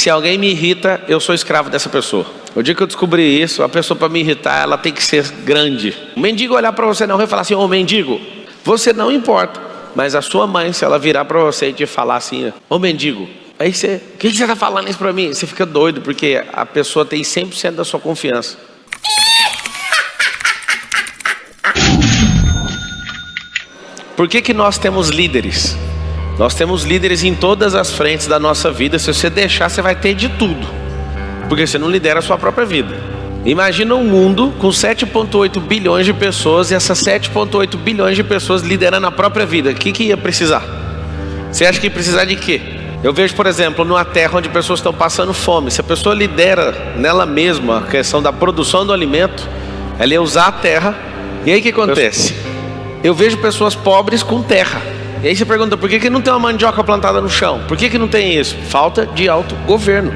Se alguém me irrita, eu sou escravo dessa pessoa. O dia que eu descobri isso, a pessoa para me irritar, ela tem que ser grande. O mendigo olhar para você na rua e falar assim: ô mendigo, você não importa. Mas a sua mãe, se ela virar para você e te falar assim: ô mendigo, aí você, o que você está falando isso para mim? Você fica doido, porque a pessoa tem 100% da sua confiança. Por que nós temos líderes? Nós temos líderes em todas as frentes da nossa vida. Se você deixar, você vai ter de tudo, porque você não lidera a sua própria vida. Imagina um mundo com 7,8 bilhões de pessoas, e essas 7,8 bilhões de pessoas liderando a própria vida. O que ia precisar? Você acha que ia precisar de quê? Eu vejo, por exemplo, numa terra onde pessoas estão passando fome. Se a pessoa lidera nela mesma a questão da produção do alimento, ela ia usar a terra. E aí o que acontece? Eu vejo pessoas pobres com terra. E aí você pergunta: por que não tem uma mandioca plantada no chão? Por que não tem isso? Falta de autogoverno.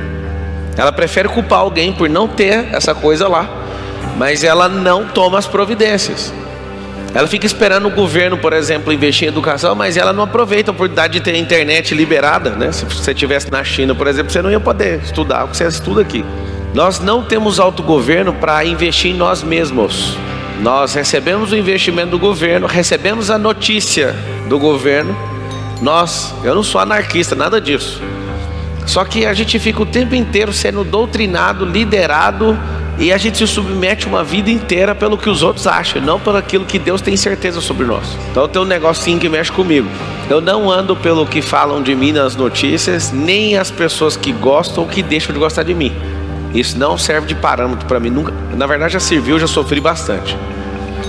Ela prefere culpar alguém por não ter essa coisa lá, mas ela não toma as providências. Ela fica esperando o governo, por exemplo, investir em educação, mas ela não aproveita a oportunidade de ter a internet liberada, né? Se você estivesse na China, por exemplo, você não ia poder estudar o que você estuda aqui. Nós não temos autogoverno para investir em nós mesmos. Nós recebemos o investimento do governo, recebemos a notícia do governo. Eu não sou anarquista, nada disso. Só que a gente fica o tempo inteiro sendo doutrinado, liderado, e a gente se submete uma vida inteira pelo que os outros acham, não pelo aquilo que Deus tem certeza sobre nós. Então tem um negocinho que mexe comigo. Eu não ando pelo que falam de mim nas notícias, nem as pessoas que gostam ou que deixam de gostar de mim. Isso não serve de parâmetro para mim. Nunca, na verdade já serviu, já sofri bastante.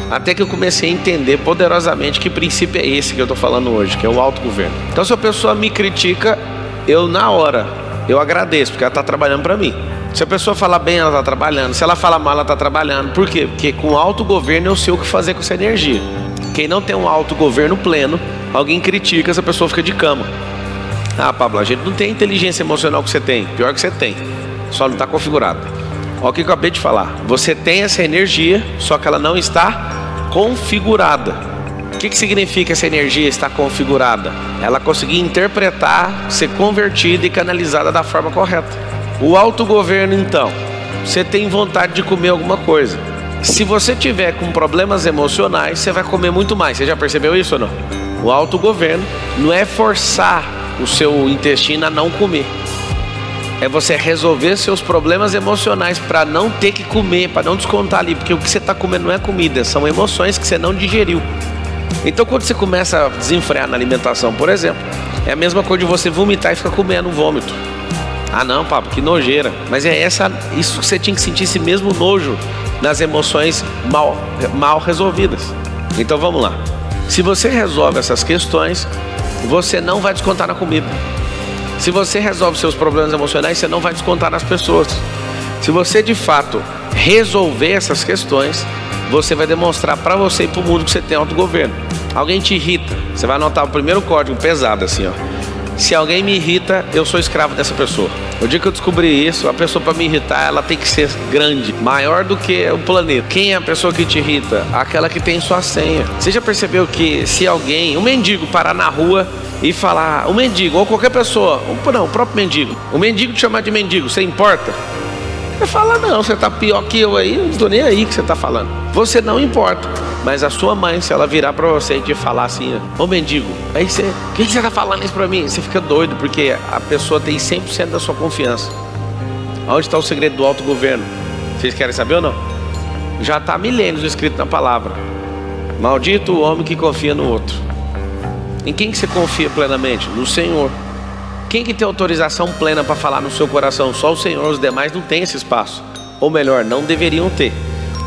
Até que eu comecei a entender poderosamente que princípio é esse que eu estou falando hoje, que é o autogoverno. Então se a pessoa me critica, eu na hora, eu agradeço, porque ela está trabalhando para mim. Se a pessoa falar bem, ela está trabalhando. Se ela falar mal, ela está trabalhando. Por quê? Porque com autogoverno eu sei o que fazer com essa energia. Quem não tem um autogoverno pleno, alguém critica, essa pessoa fica de cama. Ah, Pablo, a gente não tem a inteligência emocional que você tem. Pior que você tem, só não está configurado. Olha o que eu acabei de falar. Você tem essa energia, só que ela não está configurada. O que significa essa energia estar configurada? Ela conseguir interpretar, ser convertida e canalizada da forma correta. O autogoverno, então, você tem vontade de comer alguma coisa. Se você tiver com problemas emocionais, você vai comer muito mais. Você já percebeu isso ou não? O autogoverno não é forçar o seu intestino a não comer. É você resolver seus problemas emocionais para não ter que comer, para não descontar ali. Porque o que você está comendo não é comida, são emoções que você não digeriu. Então quando você começa a desenfrear na alimentação, por exemplo, é a mesma coisa de você vomitar e ficar comendo vômito. Ah não, Pablo, que nojeira. Mas é isso que você tinha que sentir, esse mesmo nojo nas emoções mal resolvidas. Então vamos lá. Se você resolve essas questões, você não vai descontar na comida. Se você resolve seus problemas emocionais, você não vai descontar nas pessoas. Se você de fato resolver essas questões, você vai demonstrar para você e para o mundo que você tem autogoverno. Alguém te irrita, você vai anotar o primeiro código pesado assim, ó. Se alguém me irrita, eu sou escravo dessa pessoa. O dia que eu descobri isso, a pessoa para me irritar, ela tem que ser grande, maior do que o planeta. Quem é a pessoa que te irrita? Aquela que tem sua senha. Você já percebeu que se alguém, um mendigo, parar na rua e falar, um mendigo, ou qualquer pessoa, não, o próprio mendigo, o mendigo te chamar de mendigo, você importa? Você fala, não, você tá pior que eu aí, eu não tô nem aí que você tá falando. Você não importa. Mas a sua mãe, se ela virar pra você e te falar assim, ô mendigo, aí você, o que você tá falando isso pra mim? Você fica doido, porque a pessoa tem 100% da sua confiança. Onde está o segredo do autogoverno? Vocês querem saber ou não? Já está há milênios escrito na palavra. Maldito o homem que confia no outro. Em quem que você confia plenamente? No Senhor. Quem que tem autorização plena para falar no seu coração? Só o Senhor, os demais não têm esse espaço. Ou melhor, não deveriam ter.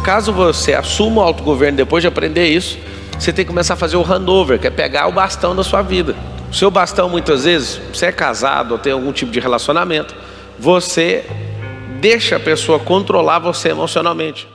Caso você assuma o autogoverno depois de aprender isso, você tem que começar a fazer o handover, que é pegar o bastão da sua vida. O seu bastão, muitas vezes, você é casado ou tem algum tipo de relacionamento, você deixa a pessoa controlar você emocionalmente.